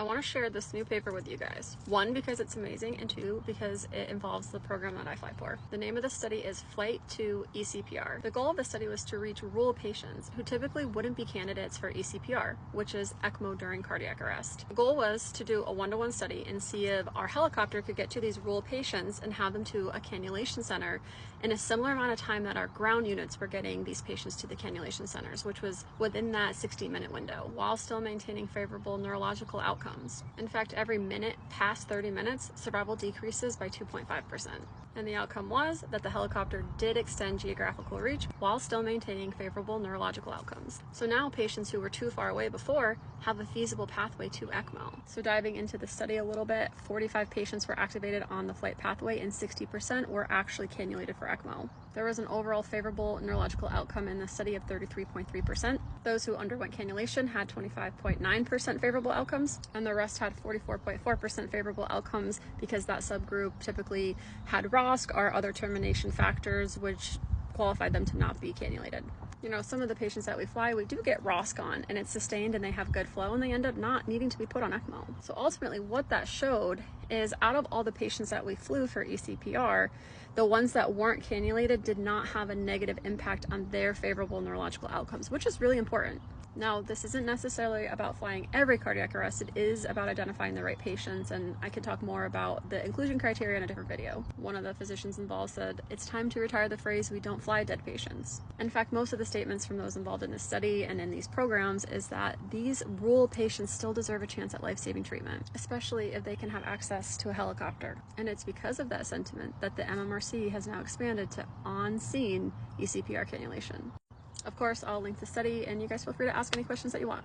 I want to share this new paper with you guys. One, because it's amazing, and two, because it involves the program that I fly for. The name of the study is Flight to ECPR. The goal of the study was to reach rural patients who typically wouldn't be candidates for ECPR, which is ECMO during cardiac arrest. The goal was to do a one-to-one study and see if our helicopter could get to these rural patients and have them to a cannulation center in a similar amount of time that our ground units were getting these patients to the cannulation centers, which was within that 60-minute window, while still maintaining favorable neurological outcomes. In fact, every minute past 30 minutes, survival decreases by 2.5%. And the outcome was that the helicopter did extend geographical reach while still maintaining favorable neurological outcomes. So now patients who were too far away before have a feasible pathway to ECMO. So diving into the study a little bit, 45 patients were activated on the flight pathway and 60% were actually cannulated for ECMO. There was an overall favorable neurological outcome in the study of 33.3%. Those who underwent cannulation had 25.9% favorable outcomes, and the rest had 44.4% favorable outcomes because that subgroup typically had ROSC or other termination factors which qualified them to not be cannulated. You know, some of the patients that we fly, we do get ROSC on and it's sustained and they have good flow and they end up not needing to be put on ECMO. So ultimately what that showed is out of all the patients that we flew for ECPR, the ones that weren't cannulated did not have a negative impact on their favorable neurological outcomes, which is really important. Now, this isn't necessarily about flying every cardiac arrest. It is about identifying the right patients, and I can talk more about the inclusion criteria in a different video. One of the physicians involved said, "It's time to retire the phrase, we don't fly dead patients." In fact, most of the statements from those involved in this study and in these programs is that these rural patients still deserve a chance at life-saving treatment, especially if they can have access to a helicopter. And it's because of that sentiment that the MMRC has now expanded to on-scene ECPR cannulation. Of course, I'll link the study and you guys feel free to ask any questions that you want.